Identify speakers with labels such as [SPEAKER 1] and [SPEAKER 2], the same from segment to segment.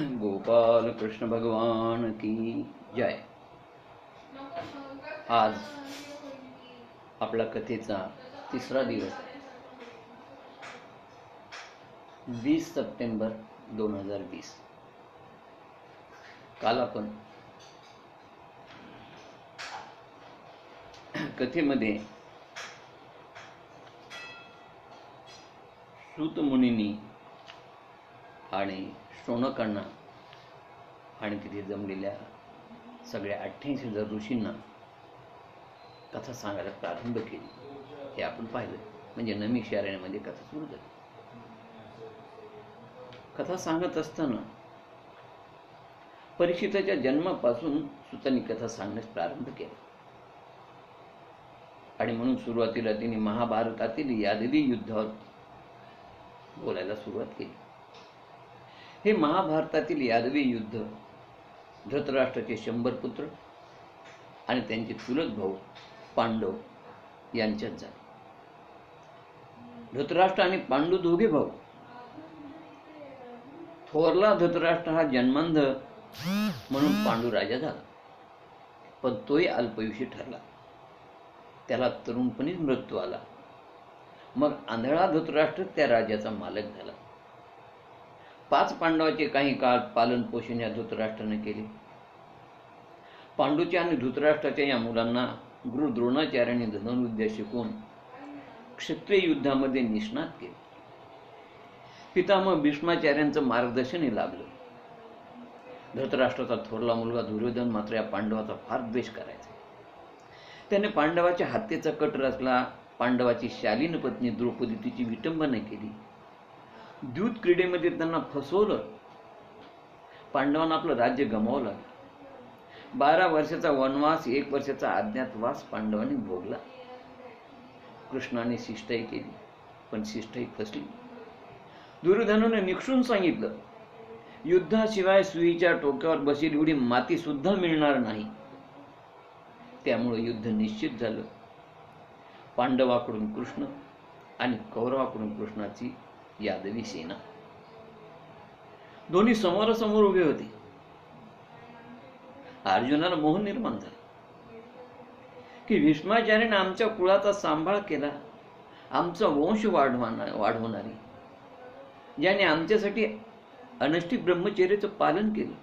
[SPEAKER 1] गोपाल कृष्ण भगवान की जय। आज आपला कथेचा तिसरा दिवस, 20 सप्टेंबर 2020। काल आपण कथेमध्ये सूत मुनींनी आणि शौनकांना आणि तिथे जमलेल्या सगळ्या 88,000 ऋषींना कथा सांगायला प्रारंभ केली हे आपण पाहिलं। म्हणजे नैमिषारण्यामध्ये कथा सुरू झाली। कथा सांगत असताना परीक्षिताच्या जन्मापासून सूतांनी कथा सांगण्यास प्रारंभ केला आणि म्हणून सुरुवातीला तिने महाभारतातील यादवी युद्धावर बोलायला सुरुवात केली। हे महाभारतातील यादवी युद्ध धृतराष्ट्राचे 100 पुत्र आणि त्यांचे चुलत भाऊ पांडव यांच्यात झाले। धृतराष्ट्र आणि पांडू दोघे भाऊ। थोरला धृतराष्ट्र हा जन्मांध म्हणून पांडू राजा झाला, पण तोही अल्पयुषी ठरला। त्याला तरुणपणीच मृत्यू आला। मग आंधळा धृतराष्ट्र त्या राजाचा मालक झाला। 5 पांडवाचे काही काळ पालन पोषण या धृतराष्ट्राने केले। पांडूच्या आणि धृतराष्ट्राच्या या मुलांना गुरु द्रोणाचार्यांनी धनुर्विद्या शिकवून क्षत्रिय युद्धामध्ये निष्णात केले। पितामह भीष्माचार्यांचं मार्गदर्शनही लाभलं। धृतराष्ट्राचा थोरला मुलगा दुर्योधन मात्र या पांडवाचा फार द्वेष करायचा। त्याने पांडवाच्या हत्येचा कट रचला। पांडवाची शालीन पत्नी द्रौपदी तिची विटंबना केली। द्यूत क्रीडेमध्ये त्यांना फसवलं। पांडवांना आपलं राज्य गमावं लागलं। 12 वर्षाचा वनवास, 1 वर्षाचा अज्ञातवास पांडवांनी भोगला। कृष्णाने शिष्टाई केली, पण शिष्टाई फसली। दुर्योधनाने निक्षून सांगितलं, युद्धाशिवाय सुईच्या टोक्यावर बसेल एवढी माती सुद्धा मिळणार नाही। त्यामुळे युद्ध निश्चित झालं। पांडवाकडून कृष्ण आणि कौरवाकडून कृष्णाची यादवी सेना, दोन्ही समोरासमोर उभे होते। अर्जुनाला मोह निर्माण झाला की भीष्माचार्याने आमच्या कुळाचा सांभाळ केला, आमचा वंश वाढवणारी, ज्याने आमच्यासाठी अनष्टी ब्रह्मचर्याचं पालन केलं,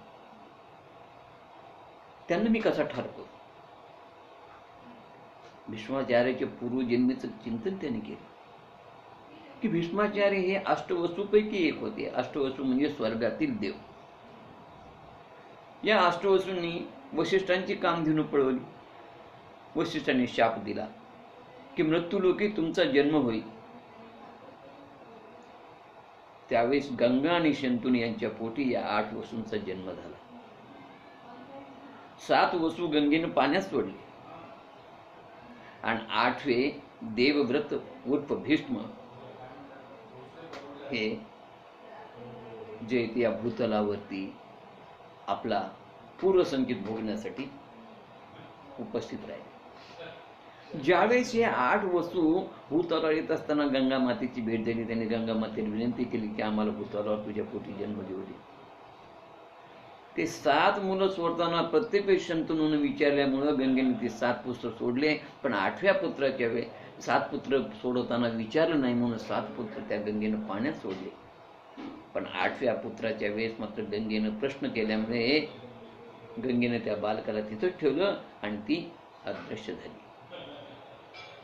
[SPEAKER 1] त्यांना मी कसा ठारतो? भीष्माचार्याचे पूर्वजन्मीचं चिंतन त्याने केलं की भीष्माचार्य हे अष्टवसूपैकी एक होते। अष्टवसू म्हणजे स्वर्गातील देव। या अष्टवसूंनी वसिष्ठांची कामधेनू पळवली। वसिष्ठांनी शाप दिला की मृत्यूलोकी तुमचा जन्म होईल। त्यावेळेस गंगा आणि शंतनू यांच्या पोटी या 8 वसूंचा जन्म झाला। 7 वसू गंगेनं पाण्यात सोडले आणि 8वे देवव्रत उर्फ भीष्म हे जे या भूतलावरती आपला पूर्वसंचित भोगण्यासाठी उपस्थित राहिले। ज्यावेळेस हे 8 वसू भूतलावर येत असताना गंगा मातेची भेट झाली, त्यांनी गंगा मातेने विनंती केली की आम्हाला भूतलावर तुझ्या पोटी जन्म देऊ दे। ते 7 मुलं सोडताना प्रत्येक शंतनूने विचारल्यामुळं गंगेने ते 7 पुत्र सोडले, पण 8व्या पुत्राच्या वेळेस 7 पुत्र सोडवताना विचारलं नाही म्हणून 7 पुत्र त्या गंगेनं पाण्यात सोडले। पण 8व्या पुत्राच्या वेळेस मात्र गंगेनं प्रश्न केल्यामुळे गंगेनं त्या बालकाला तिथंच ठेवलं आणि ती अदृश्य झाली।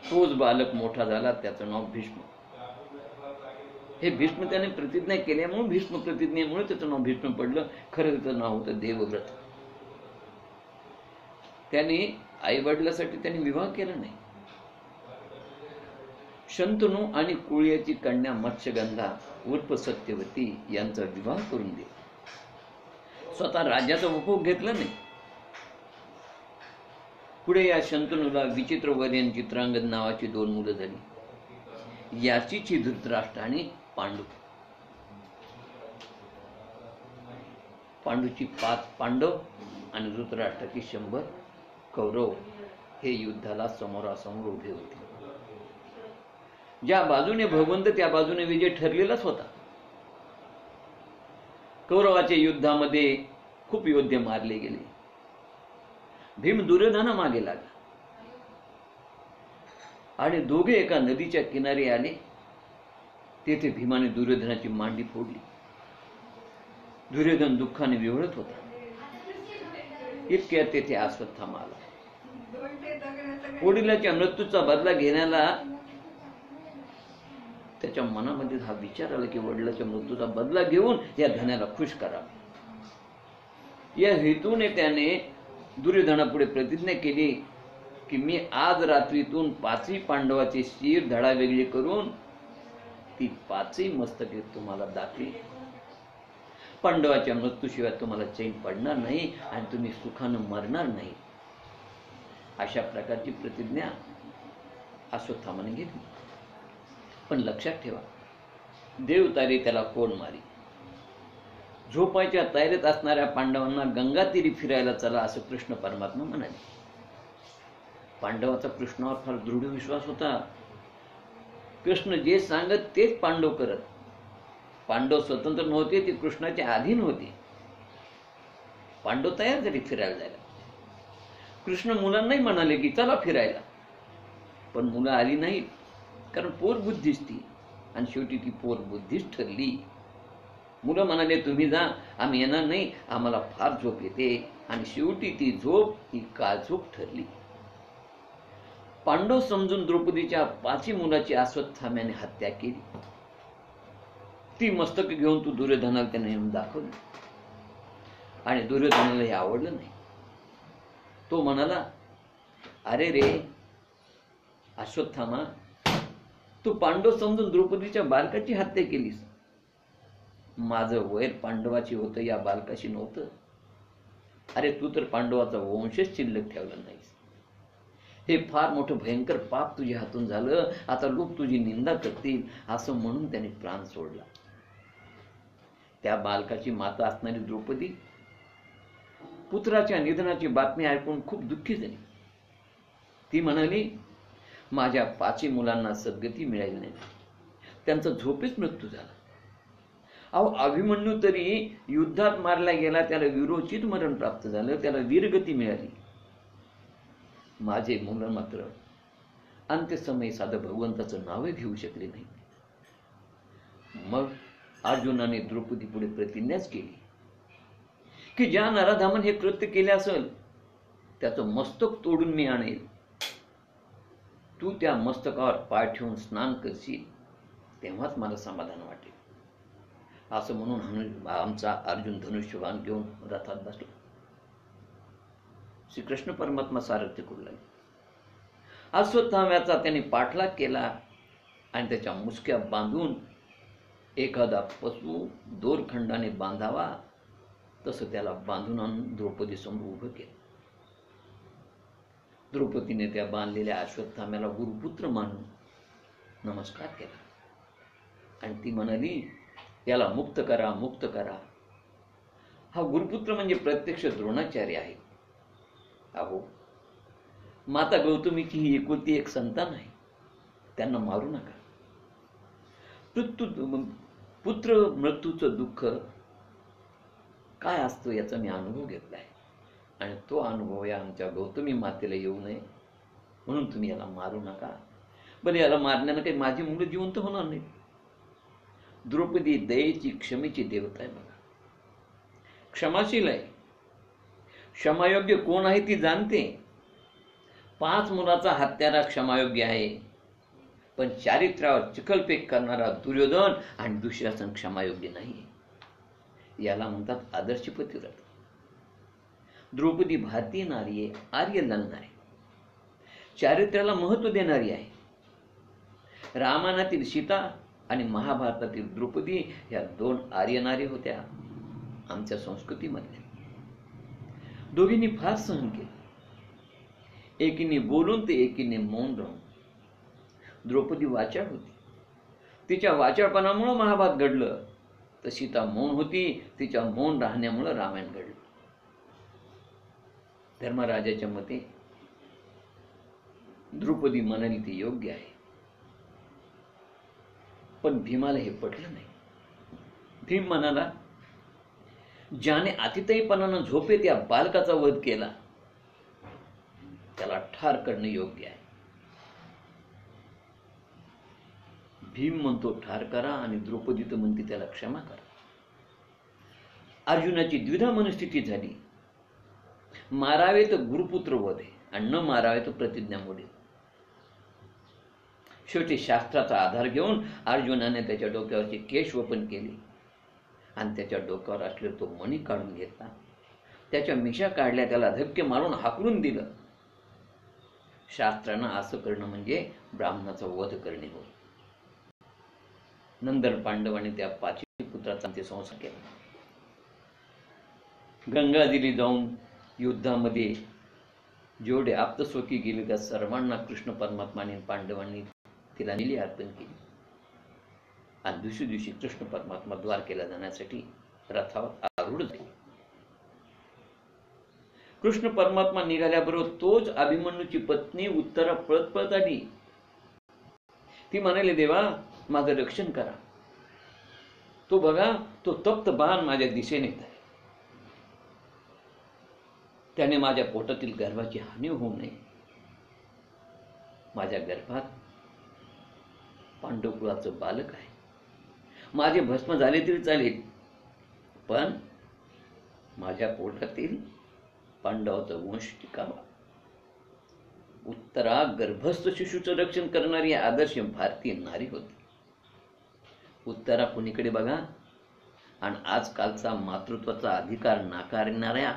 [SPEAKER 1] तोच बालक मोठा झाला, त्याचं नाव भीष्म। हे भीष्म त्याने प्रतिज्ञा केल्यामुळे, भीष्म प्रतिज्ञेमुळे त्याचं नाव भीष्म पडलं। खरं त्याचं नाव होतं देवव्रत। त्याने आई वडिलांसाठी त्याने विवाह केला नाही। शंतनू आणि कुळियाची कन्या मत्स्यगंधा उर्फ सत्यवती यांचा विवाह करून दिला। स्वतः राज्याचा उपभोग घेतला नाही। पुढे या शंतनूला विचित्रवदन आणि चित्रांगद नावाची 2 मुलं झाली। याचीची धृतराष्ट्र आणि पांडू। पांडूची 5 पांडव आणि धृतराष्ट्राची 100 कौरव हे युद्धाला समोरासमोर उभे होते। ज्या बाजूने भगवंत त्या बाजूने विजय ठरलेलाच होता। कौरवाच्या युद्धामध्ये खूप योद्धे मारले गेले. भीम दुर्योधना मागे लागला आणि दोघे एका नदीच्या किनारी आले. तेथे भीमाने दुर्योधनाची मांडी फोडली. दुर्योधन दुःखाने विव्हळत होता. इतक्यात तेथे अश्वत्थामा आला. वडिलाच्या मृत्यूचा बदला घेण्याला त्याच्या मनामध्ये हा विचार आला की वडिलाच्या मृत्यूचा बदला घेऊन या धन्याला खुश करावे. या हेतूने त्याने दुर्योधनापुढे प्रतिज्ञा केली की मी आज रात्रीतून 5 पांडवाचे शिर धडावेगळे करून ती 5 मस्तके तुम्हाला दाखली. पांडवाच्या मृत्यूशिवाय तुम्हाला चैन पडणार नाही आणि तुम्ही सुखानं मरणार नाही. अशा प्रकारची प्रतिज्ञा अश्वत्थामाने घेतली. पण लक्षात ठेवा, देव तारी त्याला कोण मारी. झोपायच्या तयारीत असणाऱ्या पांडवांना गंगा तीरी फिरायला चला असं कृष्ण परमात्मा म्हणाले. पांडवाचा कृष्णावर फार दृढ विश्वास होता. कृष्ण जे सांगत तेच पांडव करत. पांडव स्वतंत्र नव्हते, ते कृष्णाच्या अधीन होते. पांडव तयार झाले फिरायला जायला. कृष्ण मुलांनाही म्हणाले की चला फिरायला, पण मुलं आली नाहीत, कारण पोरबुद्धीच ती, आणि शेवटी ती पोरबुद्धीच ठरली. मुलं म्हणाले तुम्ही जा, आम्ही येणार नाही, आम्हाला फार झोप येते, आणि शेवटी ती झोप ही काळझोप ठरली. पांडव समजून द्रौपदीच्या 5 मुलाची अश्वत्थाम्याने हत्या केली. ती मस्तक घेऊन तू दुर्योधनाला त्याने येऊन दाखवली, आणि दुर्योधनाला हे आवडलं नाही. तो म्हणाला, अरे रे अश्वत्थामा, तू पांडव समजून द्रौपदीच्या बालकाची हत्या केलीस. माझं वैर पांडवाची होतं, या बालकाशी नव्हतं. अरे तू तर पांडवाचा वंशच शिल्लक ठेवला नाहीस. हे फार मोठं भयंकर पाप तुझ्या हातून झालं. आता लोक तुझी निंदा करतील असं म्हणून त्याने प्राण सोडला. त्या बालकाची माता असणारी द्रौपदी पुत्राच्या निधनाची बातमी ऐकून खूप दुःखी झाली. ती म्हणाली, माझ्या 5 मुलांना सद्गती मिळाली नाही, त्यांचा झोपेच मृत्यू झाला. अहो अभिमन्यू तरी युद्धात मारला गेला, त्याला वीरोचित मरण प्राप्त झालं, त्याला वीरगती मिळाली. माझे मुलं मात्र अंत्यसमयी साधं भगवंताचं नाव घेऊ शकले नाही. मग अर्जुनाने द्रौपदी पुढे प्रतिज्ञाच केली की ज्या नराधामन हे कृत्य केले असेल त्याचं मस्तक तोडून मी आणेल. तू त्या मस्तकावर पाय ठेवून स्नान करशील तेव्हाच मला समाधान वाटेल. असं म्हणून आमचा अर्जुन धनुष्यबाण घेऊन रथात बसला. श्रीकृष्ण परमात्मा सारथ्य करू लागले. अश्वत्थाम्याचा त्याने पाठलाग केला आणि त्याच्या मुसक्या बांधून एखादा पशु दोरखंडाने बांधावा तसं त्याला बांधून आणून द्रौपदी समोर उभं केलं. द्रौपदीने त्या बांधलेल्या अश्वत्थाम्याला गुरुपुत्र मानून नमस्कार केला आणि ती म्हणाली, याला मुक्त करा, मुक्त करा. हा गुरुपुत्र म्हणजे प्रत्यक्ष द्रोणाचार्य आहे. अहो माता गौतमीची ही एकुलती एक संतान आहे, त्यांना मारू नका. पुत्र मृत्यूचं दुःख काय असतं याचा मी अनुभव घेतलाय, आणि तो अनुभव या आमच्या गौतमी मातेला येऊ नये म्हणून तुम्ही याला मारू नका. बरं याला मारण्यानं काही माझी मुलं जिवंत होणार नाही. द्रौपदी दयेची क्षमेची देवता आहे. बघा, क्षमाशील आहे. क्षमायोग्य कोण आहे ती जाणते. 5 मुलाचा हत्यारा क्षमायोग्य आहे, पण चारित्र्यावर चिखलफेक करणारा दुर्योधन आणि दुःशासन क्षमायोग्य नाही. याला म्हणतात आदर्श पतिव्रता. द्रौपदी भारतीय नारी आहे, आर्य लग्न आहे, चारित्र्याला महत्व देणारी आहे. रामायणातील सीता आणि महाभारतातील द्रौपदी या 2 आर्य नारी होत्या आमच्या संस्कृतीमध्ये. दोघींनी फार सहन केले. एकीने बोलून ते एकीने मौन राहून. द्रौपदी वाचाळ होती, तिच्या वाचाळपणामुळे महाभारत घडलं, तर सीता मौन होती, तिच्या मौन राहण्यामुळे रामायण घडलं. धर्मराजाच्या मते द्रौपदी म्हणाली ती योग्य आहे, पण भीमाला हे पटलं नाही. भीम म्हणाला, ज्याने अतितईपणानं झोपेत या बालकाचा वध केला त्याला ठार करणे योग्य आहे. भीम म्हणतो ठार करा आणि द्रौपदी तर म्हणते त्याला क्षमा करा. अर्जुनाची द्विधा मनस्थिती झाली. मारावे तर गुरुपुत्र वधे आणि न मारावे तर प्रतिज्ञा मोडे. शेवटी शास्त्राचा आधार घेऊन अर्जुनाने त्याच्या डोक्यावरचे केश वपन केले आणि त्याच्या डोक्यावर असलेला तो मणी काढून घेतला. त्याच्या मिशा काढल्या, त्याला धक्के मारून हाकलून दिलं. शास्त्रानं असं करणं म्हणजे ब्राह्मणाचा वध करणे होय. नंतर पांडवांनी त्या पाचही पुत्राचा अंत्यसंस्कार केला. गंगादिली जाऊन युद्धामध्ये जेवढे आप्तस्वकी गेले त्या सर्वांना कृष्ण परमात्माने पांडवांनी तिला निली अर्पण केली. आणि दुसऱ्या दिवशी कृष्ण परमात्मा द्वारकेला जाण्यासाठी रथावर आरूढ झाले. कृष्ण परमात्मा निघाल्याबरोबर तोच अभिमन्यूची पत्नी उत्तरा पळत पळत आली. ती म्हणाली, देवा माझं रक्षण करा. तो बघा, तो तप्त बाण माझ्या दिशेने येत आहे. त्याने माझ्या पोटातील गर्भाची हानी होऊ नये. माझ्या गर्भात पांडवकुळाचं बालक आहे. माझे भस्म झाले तरी चालेल, पण माझ्या पोटातील पांडवाचा वंश टिकावा. उत्तरा गर्भस्थ शिशूचं रक्षण करणारी आदर्श भारतीय नारी होती. उत्तरा कुणीकडे बघा, आणि आजकालचा मातृत्वाचा अधिकार नाकारणाऱ्या,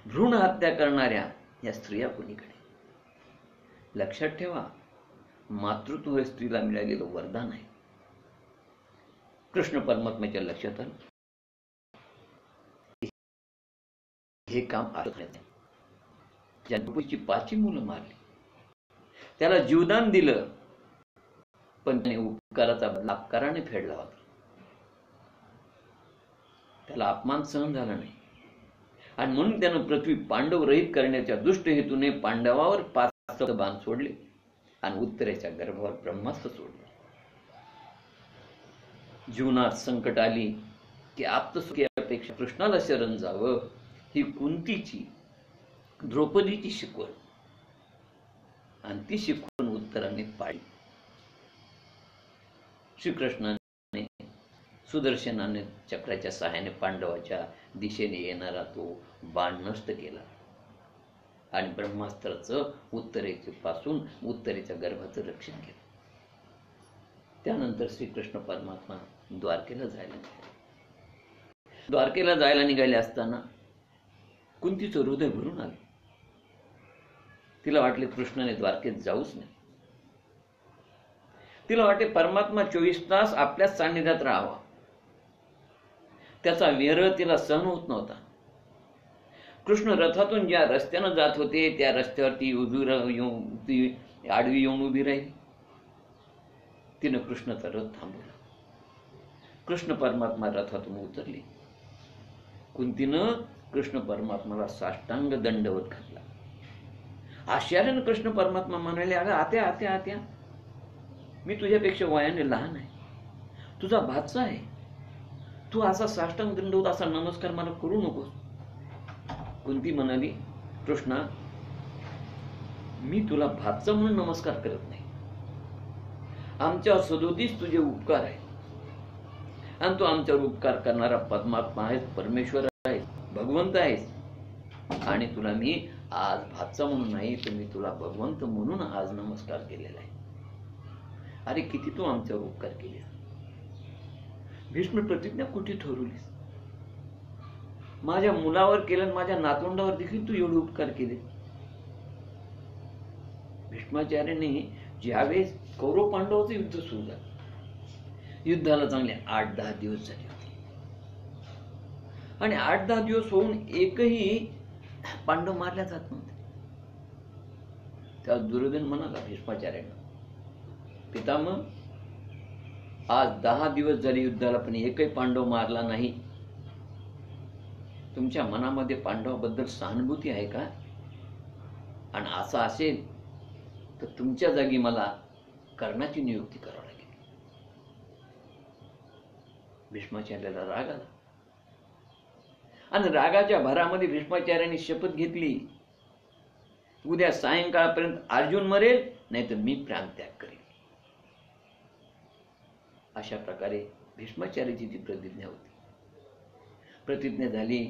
[SPEAKER 1] भ्रूण हत्या करणाऱ्या या स्त्रिया कुणीकडे. लक्षात ठेवा, मातृत्व हे स्त्रीला मिळालेलं वरदान आहे. कृष्ण परमात्म्याच्या लक्षात आलं हे काम ज्याची 5 मुलं मारली, त्याला जीवदान दिलं, पण त्याने उपकाराचा बदला अपकाराने फेडला होता. त्याला अपमान सहन झाला नाही आणि म्हणून त्यानं पृथ्वी पांडव रहित करण्याच्या दुष्ट हेतूने पांडवावर 5 बाण सोडले आणि उत्तरेच्या गर्भावर ब्रह्मास्त्र सोडले. जीवनात संकट आली की आप्तसुखीपेक्षा कृष्णाला शरण जावं ही कुंतीची, द्रौपदीची शिकवण, आणि ती शिकवण उत्तराने पाळली. श्रीकृष्णाने सुदर्शनाने चक्राच्या सहाय्याने पांडवाच्या दिशेने येणारा तो बाण नष्ट केला आणि ब्रह्मास्त्राचं उत्तरेच्या गर्भाचं रक्षण केलं. त्यानंतर श्रीकृष्ण परमात्मा द्वारकेला जायला निघाले असताना कुंतीचं हृदय भरून आलं. तिला वाटले कृष्णाने द्वारकेत जाऊच नाही. तिला वाटे परमात्मा 24 तास आपल्याच सान्निध्यात राहावा. त्याचा विरह तिला सहन होत नव्हता. कृष्ण रथातून ज्या रस्त्यानं जात होते त्या रस्त्यावरती आडवी येऊन उभी राहिली. तिनं कृष्णाचा रथ थांबवला. कृष्ण परमात्मा रथातून उतरले. कुंतीनं कृष्ण परमात्माला साष्टांग दंडवत घातला. आश्चर्यानं कृष्ण परमात्मा म्हणाले, अगं आत्या आत्या आत्या, मी तुझ्यापेक्षा वयाने लहान आहे, तुझा भाचा आहे, तू असा साष्टांग दंडवत असा नमस्कार मला करू नकोस. कुंती म्हणाली, कृष्णा, मी तुला भाचा म्हणून नमस्कार करत नाही. आमच्या सदोतीस तुझे उपकार आहे आणि तू आमच्यावर उपकार करणारा परमात्मा आहेस, परमेश्वर आहेस, भगवंत आहेस. आणि तुला मी आज भाचा म्हणून नाही तर मी तुला भगवंत म्हणून आज नमस्कार केलेला आहे. अरे किती तू आमच्यावर उपकार केले. भीष्म प्रतिज्ञा कुठे ठरवलीस? माझ्या मुलावर केलं, माझ्या नातवंडावर देखील तू एवढे उपकार केले. भीष्माचार्याने ज्यावेळेस कौरव पांडवाचं युद्ध सुरू झालं, युद्धाला चांगले 8-10 दिवस झाले होते आणि 8-10 दिवस होऊन एकही पांडव मारल्या जात नव्हते. तेव्हा दुर्योधन म्हणाला भीष्माचार्यांना, पितामह, आज 10 दिवस झाले युद्धाला पण एकही पांडव मारला नाही. तुमच्या मनामध्ये पांडवाबद्दल सहानुभूती आहे का? आणि असं असेल तर तुमच्या जागी मला कर्णाची नियुक्ती करावी लागेल. भीष्माचार्याला राग आला. आणि रागाच्या भरामध्ये भीष्माचार्यांनी शपथ घेतली, उद्या सायंकाळपर्यंत अर्जुन मरेल, नाही तर मी प्राणत्याग करेल. अशा प्रकारे भीष्माचार्याची ती प्रतिज्ञा होती. प्रतिज्ञा झाली,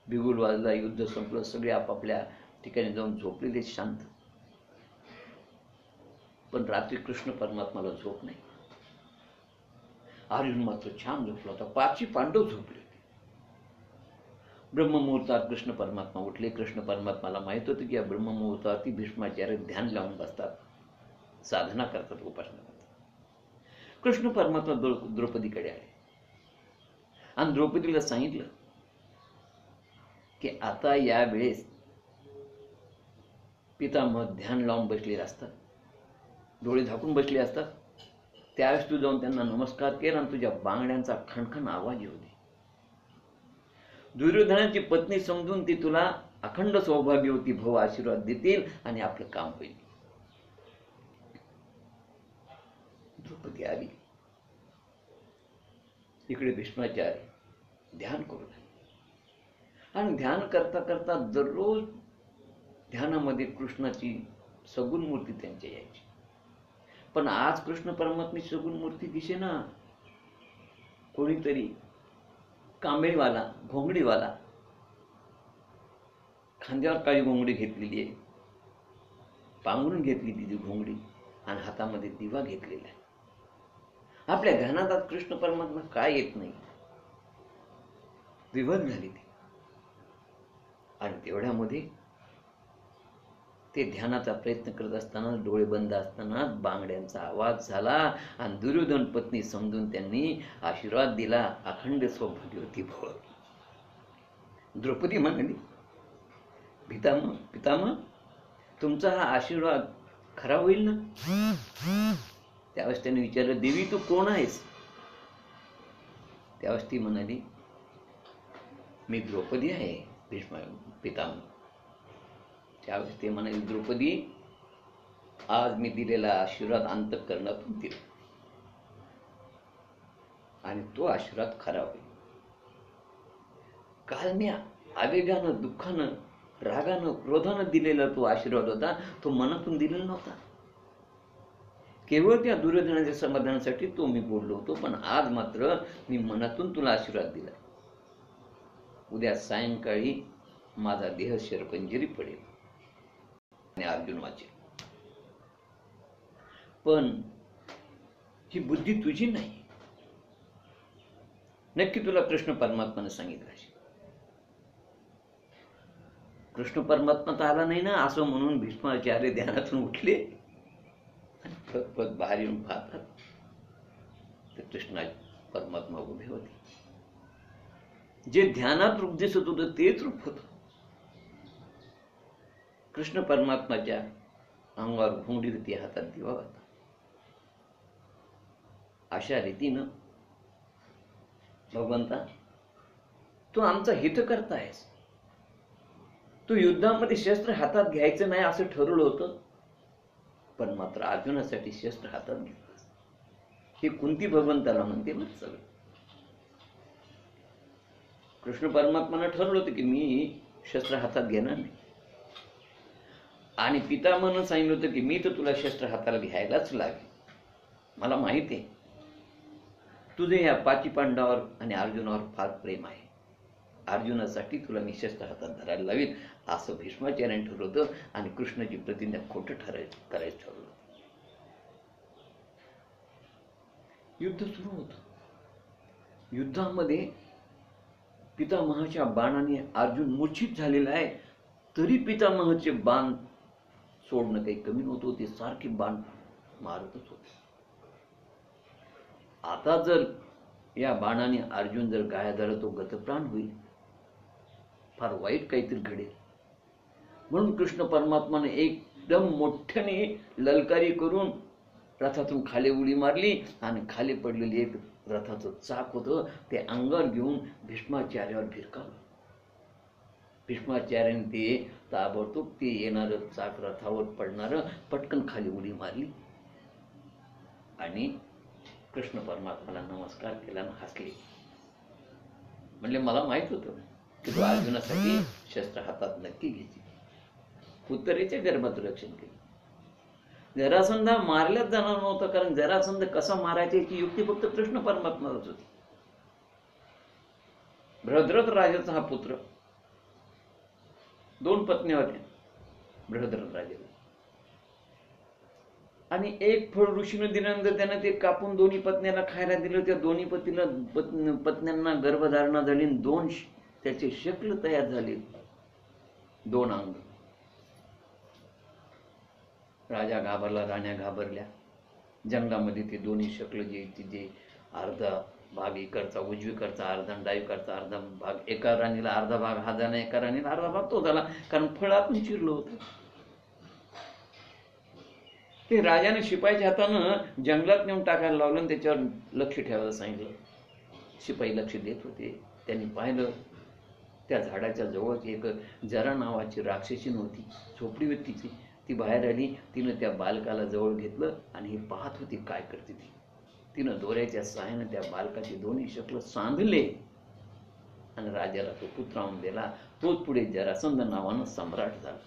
[SPEAKER 1] बिगुल वाजला, युद्ध संपलं, सगळे आपापल्या ठिकाणी जाऊन झोपलेले शांत. पण रात्री कृष्ण परमात्माला झोप नाही. अर्जुन मात्र छान झोपला होता. 5 पांडव झोपले होते. ब्रह्ममुहूर्तात कृष्ण परमात्मा उठले. कृष्ण परमात्माला माहित होतं की या ब्रह्ममुहूर्तावरती भीष्माचार्य ध्यान लावून बसतात, साधना करतात, उपासना करतात. कृष्ण परमात्मा द्रौपदीकडे आले आणि द्रौपदीला सांगितलं की आता या वेळेस पितामह ध्यान लावून बसलेले असतात, डोळे झाकून बसले असतात. त्यावेळेस तू जाऊन त्यांना नमस्कार कर आणि तुझ्या बांगड्यांचा खणखण आवाज येऊ दे. दुर्योधनाची पत्नी समजून ती तुला अखंड सौभाग्यवती भव आशीर्वाद देतील आणि आपलं काम होईल. द्रौपदी आली. इकडे भीष्माचार्य ध्यान करू लागले आणि ध्यान करता करता दररोज ध्यानामध्ये कृष्णाची सगुण मूर्ती त्यांच्या यायची. पण आज कृष्ण परमात्म्याची सगुण मूर्ती दिसेना. कोणीतरी कांबळीवाला, घोंगडीवाला, खांद्यावर काळी घोंगडी घेतलेली आहे, पांघरून घेतली ती घोंगडी आणि हातामध्ये दिवा घेतलेला आहे. आपल्या ध्यानात आज कृष्ण परमात्मा काय येत नाही. विवध झाली ती. आणि तेवढ्यामध्ये ते ध्यानाचा प्रयत्न करत असताना, डोळे बंद असताना बांगड्यांचा आवाज झाला आणि दुर्योधन पत्नी समजून त्यांनी आशीर्वाद दिला, अखंड सौभाग्यवती भव. द्रौपदी म्हणाली, पितामह तुमचा हा आशीर्वाद खरा होईल ना? त्यावेळेस त्यांनी विचारलं, देवी तू कोण आहेस? त्यावेळेस ती म्हणाली, मी द्रौपदी आहे पितामह. त्यावेळेस ते म्हणाले, द्रौपदी आज मी दिलेला आशीर्वाद अंतःकरणातून दिला आणि तो आशीर्वाद खरा होईल. काल मी आवेगानं, दुःखानं, रागानं, क्रोधानं दिलेला तो आशीर्वाद होता, तो मनातून दिलेला नव्हता. केवळ त्या दुर्योधनाच्या समाधानासाठी तो मी बोललो होतो, पण आज मात्र मी मनातून तुला आशीर्वाद दिला. उद्या सायंकाळी माझा देह शरपंजरी पडेल आणि अर्जुन वाचेल. पण ही बुद्धी तुझी नाही. नक्की तुला कृष्ण परमात्माने सांगितलं असेल. कृष्ण परमात्मा तर आला नाही ना, असं म्हणून भीष्माचार्य ध्यानातून उठले आणि पत बाहेर येऊन पाहतात तर कृष्णा परमात्मा उभे होते. जे ध्यानात रूप दिसत होतं तेच रूप होतं. कृष्ण परमात्माच्या अंगावर घोंगडी होती, हातात दिवा होता. अशा रीतीनं भगवंता तू आमचा हित करतायस. तू युद्धामध्ये शस्त्र हातात घ्यायचं नाही असं ठरवलं होतं, पण मात्र अर्जुनासाठी शस्त्र हातात घेतलं. हे कुंती भगवंताला म्हणते ना सगळं. कृष्ण परमात्मानं ठरवलं होतं की मी शस्त्र हातात घेणार नाही. आणि पितामहानं सांगितलं होतं की मी तर तुला शस्त्र हाताला घ्यायलाच लागेल. मला माहिती आहे तुझे या 5 पांडवावर आणि अर्जुनावर फार प्रेम आहे. अर्जुनासाठी तुला मी शस्त्र हातात धरायला लावीन असं भीष्माचार्याने ठरवलं आणि कृष्णाची प्रतिज्ञा खोटं करायचं ठरवलं. युद्ध सुरू होतं. युद्धामध्ये पितामहाच्या बाणाने अर्जुन मूर्छित झालेला आहे, तरी पितामहाचे बाण सोडणं काही कमी नव्हतं. ते सारखे बाण मारतच होते. आता जर या बाणाने अर्जुन जर गाया झाला तो गतप्राण होईल, फार वाईट काहीतरी घडेल. म्हणून कृष्ण परमात्माने एकदम मोठ्याने ललकारी करून रथातून खाली उडी मारली आणि खाली पडलेली एक रथाचं चाक होतं ते अंगावर घेऊन भीष्माचार्यावर भिरकावलं. भीष्माचार्याने ते ताबडतोब ते येणारं चाक रथावर पडणारं पटकन खाली उडी मारली आणि कृष्ण परमात्माला नमस्कार केला आणि हसले. म्हणले मला माहित होतं की तो अर्जुनासाठी शस्त्र हातात नक्की घ्यायची. उत्तरेच्या गर्भात रक्षण केलं. जरासंध मारल्याच जाणार नव्हता, कारण जरासंध कसा मारायची याची युक्ती फक्त कृष्ण परमात्मालाच होती. बृहद्रथ राजाचा हा पुत्र, 2 पत्नी होत्या बृहद्रथ राजाला, आणि एक फळ ऋषीनं दिल्यानंतर त्यानं ते कापून दोन्ही पत्न्याला खायला दिलं. त्या दोन्ही पत्न्यांना गर्भधारणा झाली, 2 त्याचे शक्ल तयार झाले, 2 अंग. राजा घाबरला, राण्या घाबरल्या. जंगलामध्ये ते दोन्ही शक्ल जे अर्धा भाग इकडचा उजवीकडचा, अर्धा डावीकडचा, अर्धा भाग एका राणीला अर्धा भाग हा झाला, एका राणीला अर्धा भाग तो झाला, कारण फळ आपण चिरलं होतं. ते राजाने शिपाईच्या हातानं जंगलात नेऊन टाकायला लावलं आणि त्याच्यावर लक्ष ठेवायला सांगितलं. शिपाई लक्ष देत होते. त्यांनी पाहिलं त्या झाडाच्या जवळ एक जरा नावाची राक्षसी नव्हती, झोपडी होती तिची. ती बाहेर आली. तिनं त्या बालकाला जवळ घेतलं आणि हे पाहत होती काय करते ती. तिनं दोऱ्याच्या सहाय्याने त्या बालकाचे दोन्ही शक्ल सांधले आणि राजाला तो पुत्र आणून दिला. तोच पुढे जरासंध नावानं सम्राट झाला.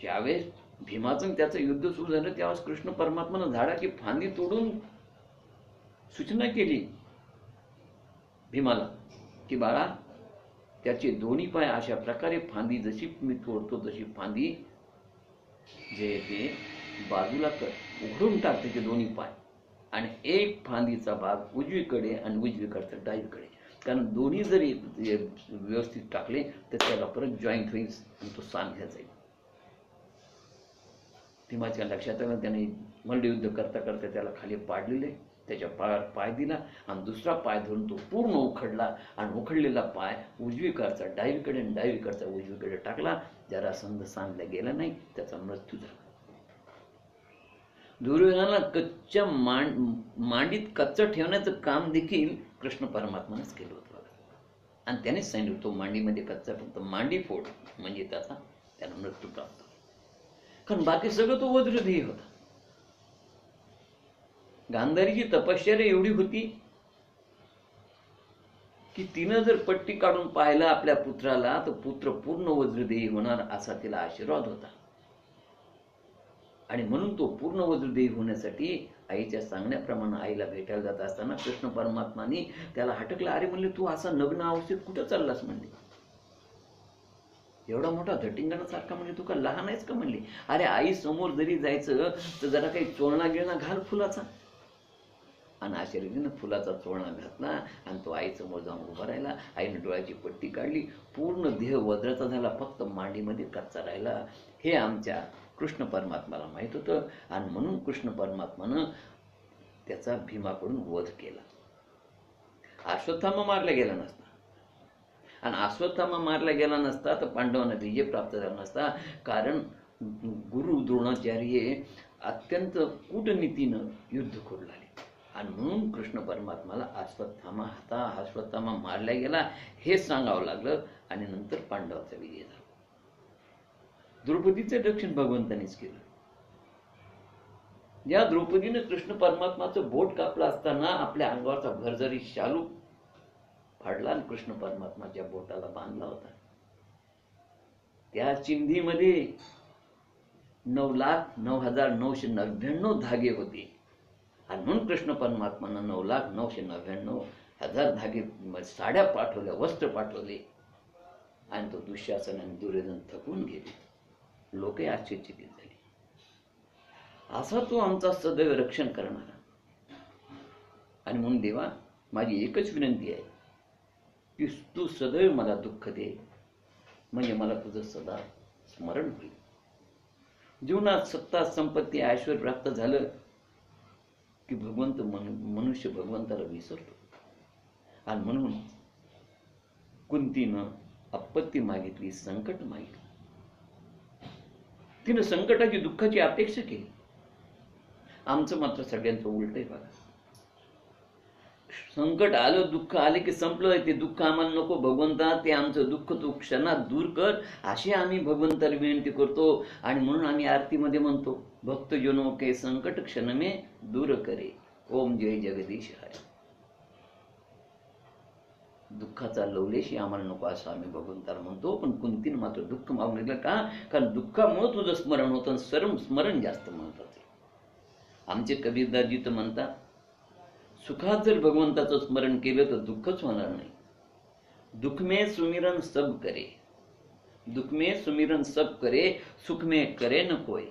[SPEAKER 1] ज्यावेळेस भीमाचं त्याचं युद्ध सुरू झालं त्यावेळेस कृष्ण परमात्मानं झाडाची फांदी तोडून सूचना केली भीमाला की बाळा, त्याचे दोन्ही पाय अशा प्रकारे फांदी जशी मी तोडतो तशी फांदी जे ते बाजूला उघडून टाक त्याचे दोन्ही पाय, आणि एक फांदीचा भाग उजवीकडे आणि उजवीकडचा डावीकडे, कारण दोन्ही जरी व्यवस्थित टाकले तर त्याला परत जॉईंट होईल आणि तो सांध्या जाईल. भीमाच्या लक्षात आलं. त्याने मल्लयुद्ध करता करता त्याला खाली पाडलेले, त्याच्या पायावर पाय दिला आणि दुसरा पाय धरून तो पूर्ण उखडला आणि उखडलेला पाय उजवीकडचा डावीकडे आणि डावीकडचा उजवीकडे टाकला. जरासंध सांधला गेला नाही, त्याचा मृत्यू झाला. दुर्योधनाला कच्च्या मांडीत कच्चं ठेवण्याचं काम देखील कृष्ण परमात्मानेच केलं होतं आणि त्यानेच सांगितलं तो मांडीमध्ये कच्चा फक्त मांडी फोड म्हणजे त्याला मृत्यू प्राप्त. कारण बाकी सगळं तो वज्रदेही होता. गांधारीची तपश्चर्या एवढी होती की तिनं जर पट्टी काढून पाहिलं आपल्या पुत्राला तर पुत्र पूर्ण वज्रदेही होणार असा तिला आशीर्वाद होता. आणि म्हणून तो पूर्ण वज्रदेही होण्यासाठी आईच्या सांगण्याप्रमाणे आईला भेटायला जात असताना कृष्ण परमात्माने त्याला हटकला. अरे म्हणले, तू असा नग्न अवस्थेत कुठं चाललास म्हणले, एवढा मोठा धटिंगणासारखा म्हणजे तू का लहान आहेस का म्हणले. अरे आई समोर जरी जायचं तर जरा काही चोळणा गिळणा घाल फुलाचा. आणि अशा रीतीनं फुलाचा चोळणा घातला आणि तो आई समोर जाऊन उभा राहिला. आईने डोळ्याची पट्टी काढली. पूर्ण देह वज्राचा झाला, फक्त मांडीमध्ये कच्चा राहिला. हे आमच्या कृष्ण परमात्माला माहित होतं आणि म्हणून कृष्ण परमात्मानं त्याचा भीमाकडून वध केला. अश्वत्थामा मारला गेला नसता, आणि अश्वत्थामा मारला गेला नसता तर पांडवांना विजय प्राप्त झाला नसता. कारण गुरु द्रोणाचार्य अत्यंत कूटनीतीनं युद्ध करू लागले आणि म्हणून कृष्ण परमात्माला अश्वत्थामा मारला गेला हे सांगावं लागलं आणि नंतर पांडवाचा विजय झाला. द्रौपदीचं रक्षण भगवंतानीच केलं. ज्या द्रौपदीनं कृष्ण परमात्माचं बोट कापलं असताना आपल्या अंगावरचा भरजरी शालू फाडला आणि कृष्ण परमात्माच्या बोटाला बांधला होता. त्या चिंधीमध्ये 9,09,999 धागे होते आणि म्हणून कृष्ण परमात्मानं 9,09,99,000 धागे साड्या पाठवल्या, वस्त्र पाठवले आणि तो दुःशासन आणि दुर्योधन थकून गेले. लोकही आश्चर्यचकित झाले. असा तो आमचा सदैव रक्षण करणारा. आणि म्हणून देवा, माझी एकच विनंती आहे की तू सदैव मला दुःख दे, म्हणजे मला तुझं सदा स्मरण होईल. जीवनात सत्ता संपत्ती ऐश्वर प्राप्त झालं की मनुष्य भगवंताला विसरतो. आणि म्हणून कुंतीनं आपत्ती मागितली, संकट मागितलं. तिनं संकटाची दुःखाची अपेक्षा केली. आमचं मात्र सगळ्यांचं उलट आहे बघा. संकट आलं, दुःख आले की संपलं. ते दुःख आम्हाला नको भगवंता, ते आमचं दुःख तू क्षणात दूर कर, अशी आम्ही भगवंताला विनंती करतो. आणि म्हणून आम्ही आरतीमध्ये म्हणतो, भक्त जनो के संकट क्षण में दूर करे, ओम जय जगदीश हाय. दुःखाचा लवलेशी आम्हाला नको असं आम्ही भगवंताला म्हणतो. पण कुंतीनं मात्र दुःख मागून घेतलं का? कारण दुःखामुळे तुझं स्मरण होतं, स्मरण जास्त महत्वाचं आहे. आमचे कबीरदासजी तर म्हणतात, सुखात जर भगवंताचं स्मरण केलं तर दुःखच होणार नाही. दुख में सुमिरन सब करे, दुख में सुमिरन सब करे, सुख में करे न कोय.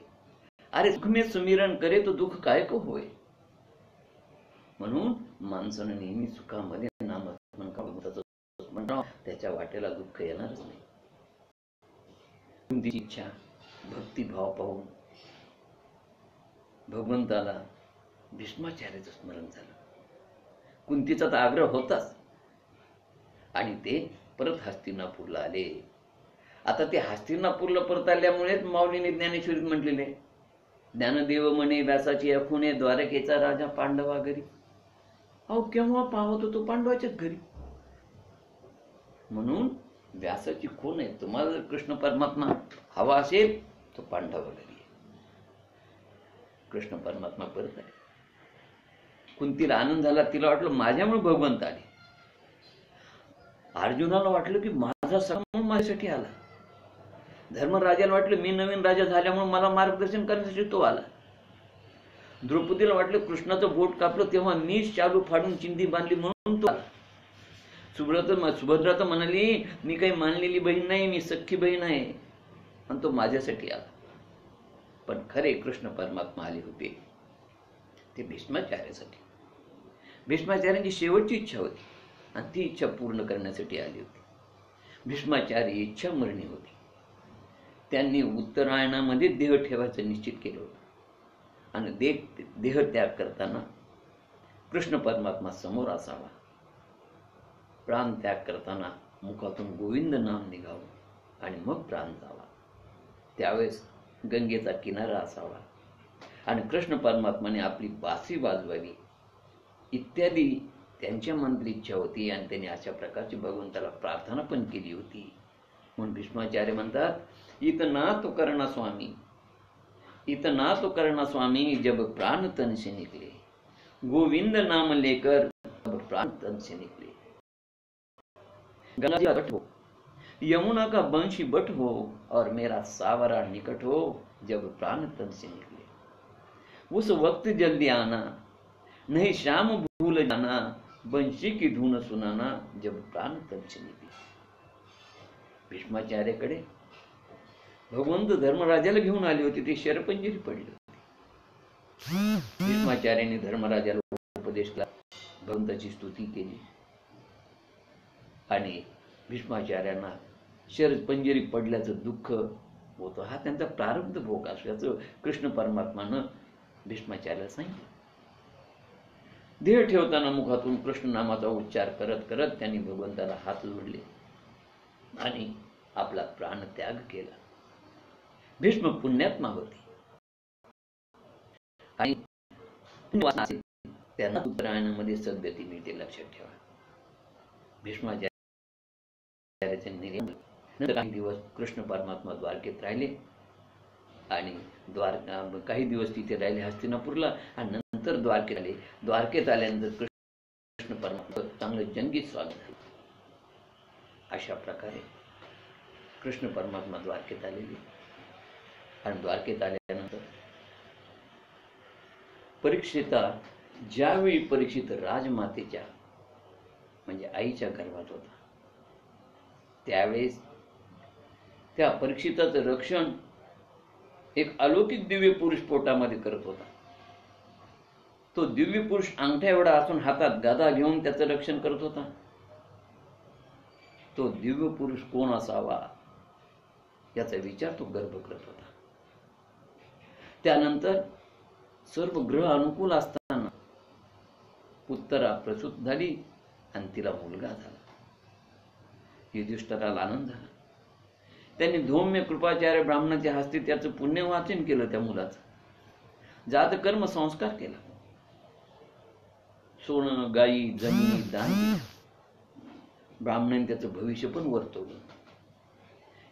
[SPEAKER 1] अरे सुख में सुमिरन करे तो दुःख काय को होय. म्हणून माणसानं नेहमी सुखामध्ये नामस्मरण भगवंताचं स्मरण, त्याच्या वाटेला दुःख येणारच नाही. कुंतीची इच्छा, भक्तिभाव पाहून भगवंताला भीष्माचार्याचं स्मरण झालं. कुंतीचा तर आग्रह होताच आणि ते परत हस्तिनापूरला आले. आता ते हस्तिनापूरला परत आल्यामुळेच माऊलीने ज्ञानेश्वरीत म्हटलेले, ज्ञानदेव म्हणे व्यासाची अखुने द्वारकेचा राजा पांडवा घरी. अहो केव्हा पाहत होतो पांडवाच्याच घरी. म्हणून व्यासाची खून आहे. तुम्हाला जर कृष्ण परमात्मा हवा असेल तो पांडवा घरी आहे. कृष्ण परमात्मा परत आहे. कुंतीला आनंद झाला, तिला वाटलं माझ्यामुळे भगवंत आले. अर्जुनाला वाटलं की माझा सखा माझ्यासाठी आला. धर्मराजाला वाटलं मी नवीन राजा झाल्यामुळे मला मार्गदर्शन करण्यासाठी तो आला. द्रौपदीला वाटलं कृष्णाचं बोट कापलं तेव्हा मीच चालू फाडून चिंधी बांधली म्हणून तो आला. सुभद्रा तर म्हणाली मी काही मानलेली बहीण नाही, मी सख्खी बहीण आहे, आणि तो माझ्यासाठी आला. पण खरे कृष्ण परमात्मा आले होते ते भीष्माचार्यासाठी. भीष्माचार्यांची शेवटची इच्छा होती आणि ती इच्छा पूर्ण करण्यासाठी आली होती. भीष्माचार्य इच्छा मरणी होती. त्यांनी उत्तरायणामध्ये देह ठेवायचं निश्चित केलं होतं आणि देह त्याग करताना कृष्ण परमात्मा समोर असावा. प्राण त्याग करताना मुखातून गोविंद नाम निघावं आणि मग प्राण जावा. त्यावेळेस गंगेचा किनारा असावा आणि कृष्ण परमात्माने आपली बासी वाजवावी इत्यादी त्यांच्या मनातली इच्छा होती. आणि त्यांनी अशा प्रकारची भगवंताला प्रार्थना पण केली होती. म्हणून भीष्माचार्य म्हणतात, इतना तो करना स्वामी, इतना तो करना स्वामी, जब प्राण तन से निकले, गोविंद नाम लेकर जब प्राण तन से निकले. गंगा जी अकट हो, यमुना का बंशी बट हो, और मेरा सावरा निकट हो, जब प्राण तन से निकले. उस वक्त जल्दी आना, नहीं शाम भूल जाना, बंशी की धून सुनाना, जब प्राण तन से निकले. भीष्माचार्याकडे भगवंत धर्मराजाला घेऊन आले होते. ते शरपंजरी पडले होते. भीष्माचार्याने धर्मराजाला उपदेश केला, भगवंताची स्तुती केली आणि भीष्माचार्यांना शरपंजरी पडल्याचं दुःख होतं. हा त्यांचा प्रारब्ध भोग असल्याचं कृष्ण परमात्मानं भीष्माचार्याला सांगितलं. देह ठेवताना मुखातून कृष्ण नामाचा उच्चार करत करत त्यांनी भगवंताला हात जोडले आणि आपला प्राण त्याग केला. भीष्म पुण्यात्मा होते आणि त्यांना उत्तरायणामध्ये सद्गती मिळते, लक्षात ठेवा. भीष्माचार्याचे नंतर काही दिवस कृष्ण परमात्मा द्वारकेत राहिले आणि काही दिवस तिथे राहिले हस्तिनापूरला आणि नंतर द्वारकेत आले. द्वारकेत आल्यानंतर कृष्ण परमात्मा चांगलं जंगी स्वागत झालं. अशा प्रकारे कृष्ण परमात्मा द्वारकेत आलेले आणि द्वारकेत आल्यानंतर परीक्षिता ज्यावेळी परीक्षित राजमातेच्या म्हणजे आईच्या गर्भात होता त्यावेळेस त्या परीक्षिताचं रक्षण एक अलौकिक दिव्य पुरुष पोटामध्ये करत होता. तो दिव्य पुरुष अंगठ्या एवढा असून हातात गदा घेऊन त्याचं रक्षण करत होता. तो दिव्य पुरुष कोण असावा याचा विचार तो गर्भ करत होता. त्यानंतर सर्व ग्रह अनुकूल असताना उत्तरा प्रसूत झाली आणि तिला मुलगा झाला. युधिष्ठिराला आनंद झाला. त्यांनी धौम्य कृपाचार्य ब्राह्मणाच्या हस्ते त्याचं पुण्य वाचन केलं. त्या मुलाचं जात कर्म संस्कार केला. सोनं गाई जमीन दान ब्राह्मणाने त्याचं भविष्य पण वर्तवलं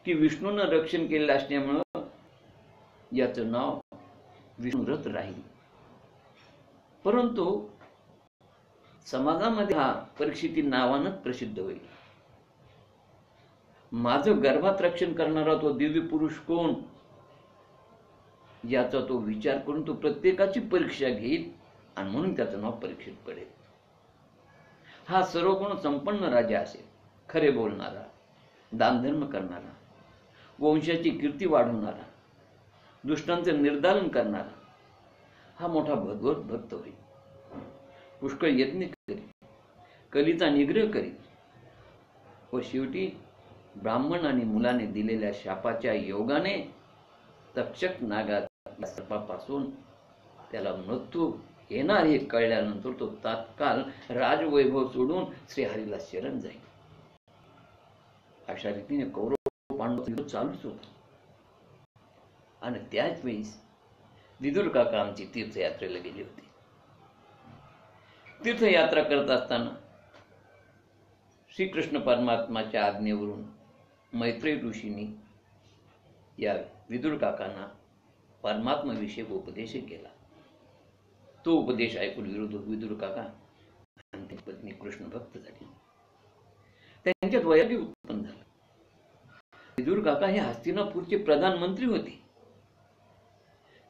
[SPEAKER 1] की विष्णूनं रक्षण केलेलं असल्यामुळं याचं नाव विष्णुरथ राहील. परंतु समाजामध्ये हा परीक्षिती नावानंच प्रसिद्ध होईल. माझं गर्भात रक्षण करणारा तो दिव्य पुरुष कोण, याचा तो विचार करून तो प्रत्येकाची परीक्षा घेईल आणि म्हणून त्याचं नाव परीक्षित पडेल. हा सर्व गुण संपन्न राजा असेल, खरे बोलणारा, दानधर्म करणारा, वंशाची कीर्ती वाढवणारा, दुष्टांचे निर्दालन करणारा, हा मोठा भगवत भक्त होईल. पुष्कळ यज्ञ करील, कलीचा निग्रह करील व शेवटी ब्राह्मण आणि मुलाने दिलेल्या शापाच्या योगाने तक्षक नागाच्या सर्पापासून त्याला मृत्यू येणार हे कळल्यानंतर तो तात्काळ राजवैभव सोडून श्रीहरीला शरण जाईल. अशा रीतीने कौरव पांडव युद्ध चालूच होत. आणि त्याच वेळेस विदुर काका आमची तीर्थयात्रेला गेले होते. तीर्थयात्रा करत असताना श्रीकृष्ण परमात्माच्या आज्ञेवरून मैत्रेय ऋषींनी या विदुर काकांना परमात्म्याविषयी उपदेश केला. तो उपदेश ऐकून विदुर काका आणि त्यांची पत्नी कृष्ण भक्त झाली. त्यांच्यात वैराग्य उत्पन्न झालं. विदुर काका हे हस्तिनापूरचे प्रधानमंत्री होते.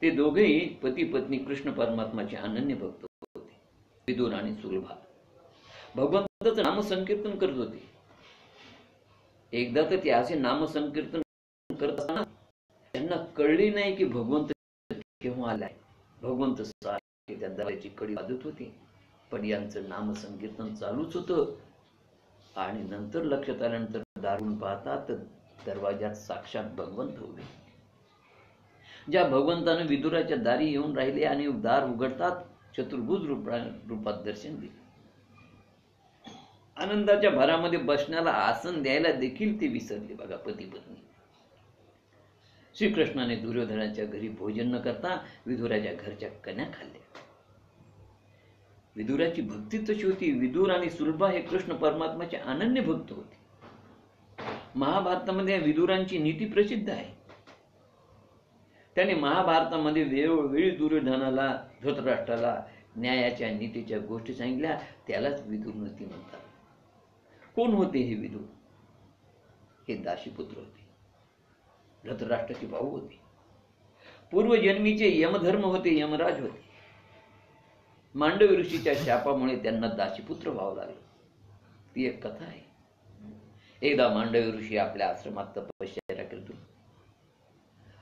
[SPEAKER 1] ते दोघेही पती पत्नी कृष्ण परमात्माचे अनन्य भक्त होते. विदुर आणि सुलभा भगवंताचं नामसंकीर्तन करत होते. एकदा तर ते असे नामसंकीर्तन करत असताना त्यांना कळले नाही की भगवंत केव्हा आलाय. भगवंत त्या दरवाजाची कडी वाजत होती, पण यांचं नामसंकीर्तन चालूच होतं. आणि नंतर लक्षात आल्यानंतर दारून पाहतात दरवाजात साक्षात भगवंत उभे. ज्या भगवंताने विदुराच्या दारी येऊन राहिले आणि दार उघडतात चतुर्भुज रूपात दर्शन दिले. आनंदाच्या भरामध्ये बसण्याला आसन द्यायला देखील ते विसरले. बघा पती पत्नी. श्रीकृष्णाने दुर्योधनाच्या घरी भोजन न करता विदुराच्या घरच्या कन्या खाल्ल्या. विदुराची भक्ती तशी होती. विदुर आणि सुलभा हे कृष्ण परमात्माचे अनन्य भक्त होते. महाभारतामध्ये विदुरांची नीती प्रसिद्ध आहे. त्याने महाभारतामध्ये वेळोवेळी दुर्योधनाला धृतराष्ट्राला न्यायाच्या नीतीच्या गोष्टी सांगितल्या. त्यालाच विदुर नीती म्हणतात. कोण होते हे विदुर? हे दाशीपुत्र होते. धृतराष्ट्राचे भाऊ होते. पूर्वजन्मीचे यमधर्म होते, यमराज होते. मांडवी ऋषीच्या शापामुळे त्यांना दाशीपुत्र व्हावं लागलं. ती एक कथा आहे. एकदा मांडवी ऋषी आपल्या आश्रमात तपश्चर्या करतो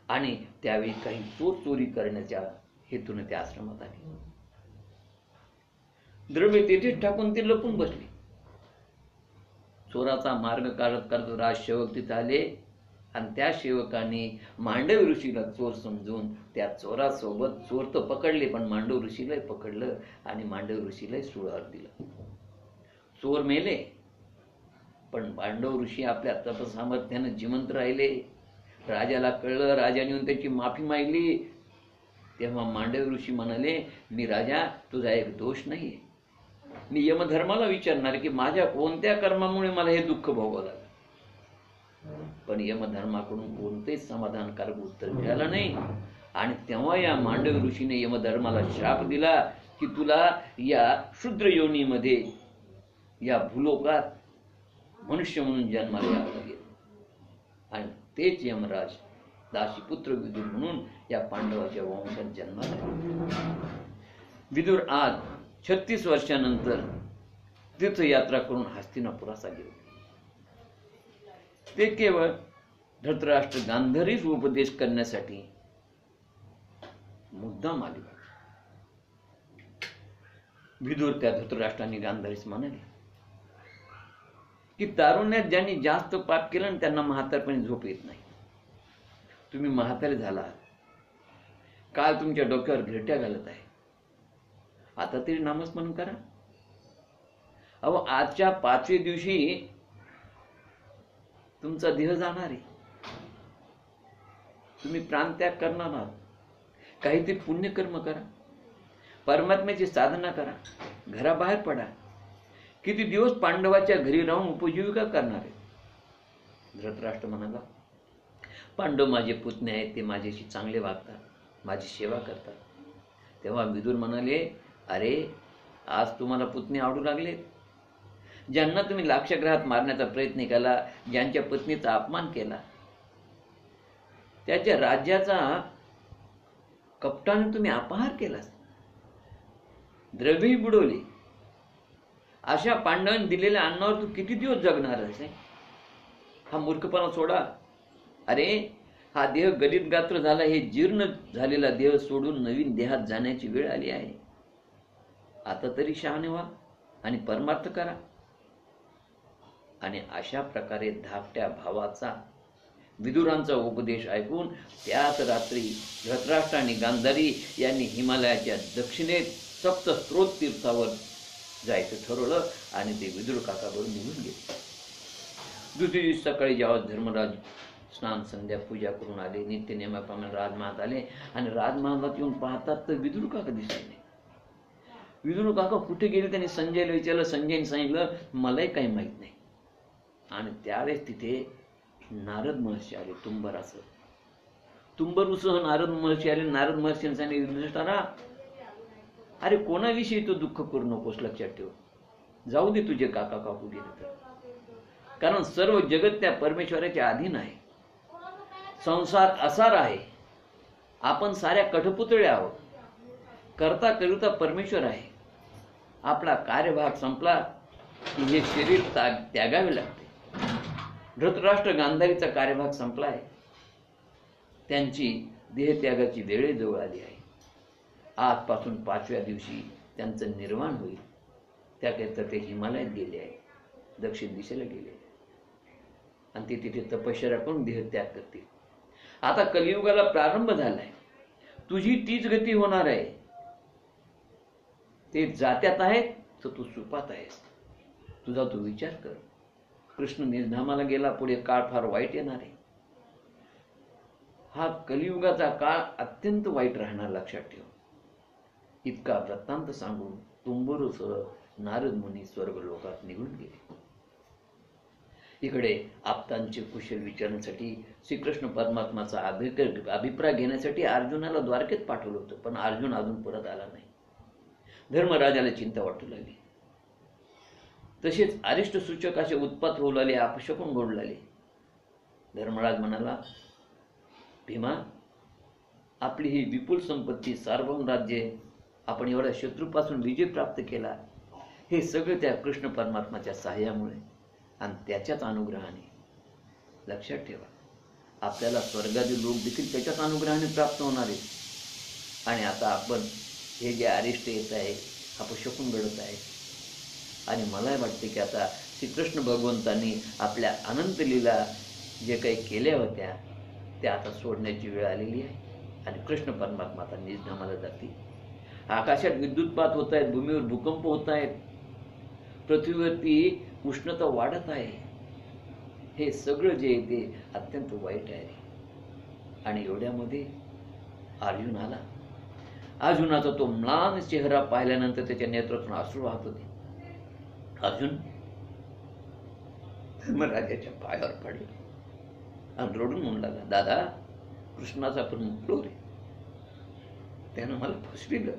[SPEAKER 1] आणि त्यावेळी काही चोर चोरी करण्याच्या हेतूने त्या आश्रमात आले. द्रव्य तेथेच टाकून ते लपून बसले. चोराचा मार्ग काढत करत राजसेवक तिथे आले आणि त्या सेवकाने मांडवी ऋषीला चोर समजून त्या चोरासोबत चोर तर पकडले, पण मांडव ऋषीलाही पकडलं आणि मांडव ऋषीलाही सुळावर दिलं. चोर मेले, पण मांडव ऋषी आपल्या तपसामर्थ्याने जिवंत राहिले. राजाला कळलं. राजाने येऊन त्याची माफी मागली. तेव्हा मांडव ऋषी म्हणाले, मी राजा तुझा एक दोष नाहीये. मी यमधर्माला विचारणार की माझ्या कोणत्या कर्मामुळे मला हे दुःख भोगावं लागलं. पण यमधर्माकडून कोणतेच समाधानकारक उत्तर मिळालं नाही. आणि तेव्हा या मांडव ऋषीने यमधर्माला शाप दिला की तुला या शूद्र योनीमध्ये या भूलोकात मनुष्य म्हणून जन्माला यावं लागेल. आणि तेच यमराज दाशीपुत्र विदुर म्हणून या पांडवाच्या वंशात जन्माला. विदुर आज 36 वर्षानंतर तीर्थयात्रा करून हस्तिनापुरास आले होते. ते केवळ धृतराष्ट्र गांधारीस उपदेश करण्यासाठी मुद्दाम आले. विदुर त्या धृतराष्ट्राने गांधारीस म्हणाले की तारुण्यात ज्यांनी जास्त पाप केलं आणि त्यांना म्हातारपणी झोप येत नाही. तुम्ही म्हातारे झाला, काल तुमच्या डोक्यावर घिरट्या घालत आहे, आता तरी नामस्मरण करा. अहो आजच्या 5व्या दिवशी तुमचा देह जाणार आहे. तुम्ही प्राणत्याग करणार आहात. काहीतरी पुण्यकर्म करा, परमात्म्याची साधना करा, घराबाहेर पडा. किती दिवस पांडवाच्या घरी राहून उपजीविका करणार आहे. धृतराष्ट्र म्हणाला, पांडव माझे पुतणे आहेत, ते माझ्याशी चांगले वागतात, माझी सेवा करतात. तेव्हा विदुर म्हणाले, अरे आज तुम्हाला पुतणे आवडू लागलेत. ज्यांना तुम्ही लाक्षागृहात मारण्याचा प्रयत्न केला, ज्यांच्या पत्नीचा अपमान केला, त्याच्या राज्याचा कपटाने तुम्ही अपहार केला, द्रव्यही बुडवले, अशा पांडवांनी दिलेल्या अन्नावर तू किती दिवस जगणार आहेस? हा मूर्खपणा सोडा. अरे हा देह गलित गात्र झाला, हे जीर्ण झालेला देह सोडून नवीन देहात जाण्याची वेळ आली आहे. आता तरी शहाणे व्हा आणि परमार्थ करा. आणि अशा प्रकारे धाकट्या भावाचा विदुरांचा उपदेश ऐकून त्याच रात्री धृतराष्ट्र आणि गांधारी यांनी हिमालयाच्या दक्षिणेत सप्त स्त्रोत तीर्थावर जायचं ठरवलं आणि ते विदुर काकाबरोबर निघून गेले. दुसरी दिवशी सकाळी जेव्हा धर्मराज स्नान संध्या पूजा करून आले, नित्य नियमाप्रमाणे राजमहालात आले आणि राजमहालात येऊन पाहतात तर विदुर काका दिसले नाही. विदुर काका कुठे गेले त्यांनी संजयला विचारलं. संजयने सांगितलं मलाही काही माहित नाही. आणि त्यावेळेस तिथे नारद महर्षी आले. तुंबरूसह नारद महर्षी आले. नारद महर्षीने सांगितले, युधिष्ठिरा, अरे कोणाविषयी तो दुःख करू नकोस, लक्षात ठेव. जाऊ दे तुझे काका काकू गेले तर, कारण सर्व जगत त्या परमेश्वराच्या अधीन आहे. संसार असार आहे. आपण साऱ्या कठपुतळ्या आहोत. करता करिता परमेश्वर आहे. आपला कार्यभाग संपला की हे शरीर त्यागावे लागते. धृतराष्ट्र गांधारीचा कार्यभाग संपला आहे. त्यांची देहत्यागाची वेळ जवळ आली आहे. आजपासून 5व्या दिवशी त्यांचं निर्वाण होईल. त्याकरिता ते हिमालयात गेले आहे, दक्षिण दिशेला गेले आणि ते तिथे तपश्चर्या करून देहत्याग करतील. आता कलियुगाला प्रारंभ झालाय. तुझी तीच गती होणार आहे. ते जात्यात आहेत तर तू सुपात आहेस. तुझा तू विचार कर. कृष्ण निर्धामाला गेला, पुढे काळ फार वाईट येणार आहे. हा कलियुगाचा काळ अत्यंत वाईट राहणार, लक्षात ठेव. इतका वृत्तांत सांगून तुंबरूसह नारद मुनी स्वर्ग लोकात निघून गेले. इकडे आप्तांचे कुशल विचारण्यासाठी श्रीकृष्ण परमात्माचा अभिप्राय घेण्यासाठी अर्जुनाला द्वारकेत पाठवलं होतं, पण अर्जुन अजून परत आला नाही. धर्मराजाला चिंता वाटू लागली. तसेच अरिष्ट सूचक असे उत्पात होऊ लागले, अपशकुन घडू लागले. धर्मराज म्हणाला, भीमा, आपली ही विपुल संपत्ती, सार्वभौम राज्य, आपण एवढ्या शत्रूपासून विजय प्राप्त केला, हे सगळं त्या कृष्ण परमात्माच्या सहाय्यामुळे आणि त्याच्याच अनुग्रहाने. लक्षात ठेवा, आपल्याला स्वर्गातील लोक देखील त्याच्याच अनुग्रहाने प्राप्त होणार आहे. आणि आता आपण हे जे अरिष्ट येत आहे, अपशकुन घडत आहे, आणि मला वाटते की आता श्रीकृष्ण भगवंतांनी आपल्या अनंत लीला जे काही केल्या होत्या त्या आता सोडण्याची वेळ आलेली आहे. आणि कृष्ण परमात्मा आता निजधामाला जातील. आकाशात विद्युतपात होत आहेत, भूमीवर भूकंप होत आहेत, पृथ्वीवरती उष्णता वाढत आहे. हे सगळं जे आहे ते अत्यंत वाईट आहे. आणि एवढ्यामध्ये अर्जुन आला. अर्जुनाचा तो म्लान चेहरा पाहिल्यानंतर त्याच्या नेत्रातून अश्रू वाहत होते. अर्जुन धर्मराजाच्या पायावर पडला आणि रडून म्हणू लागला, दादा, कृष्णाचा पण मुकलो रे, त्यानं मला फसविलं.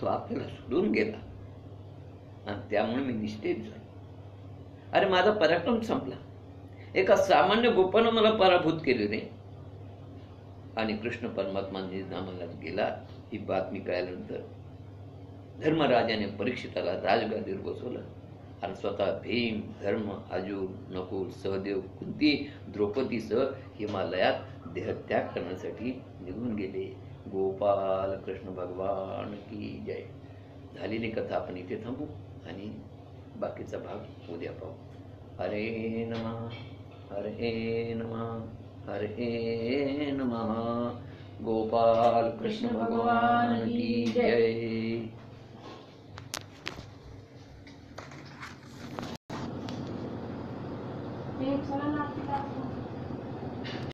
[SPEAKER 1] तो आपल्याला सोडून गेला आणि त्यामुळे मी निस्तेज झालो. अरे माझा पराक्रम संपला. एका सामान्य गोपानं मला पराभूत केले रे. आणि कृष्ण परमात्मा निजधामाला गेला. ही बातमी कळल्यानंतर धर्मराजाने परीक्षिताला राजगादीवर बसवलं आणि स्वतः भीम, धर्म, अर्जुन, नकुल, सहदेव, कुंती, द्रौपदीसह हिमालयात देहत्याग करण्यासाठी निघून गेले. गोपाल कृष्ण भगवान की जय. झालेली कथा आपण इथे थांबू आणि बाकीचा भाग उद्या पाहू. हरे नमः, हरे नमः, हरे नमः. गोपाल कृष्ण भगवान की जय.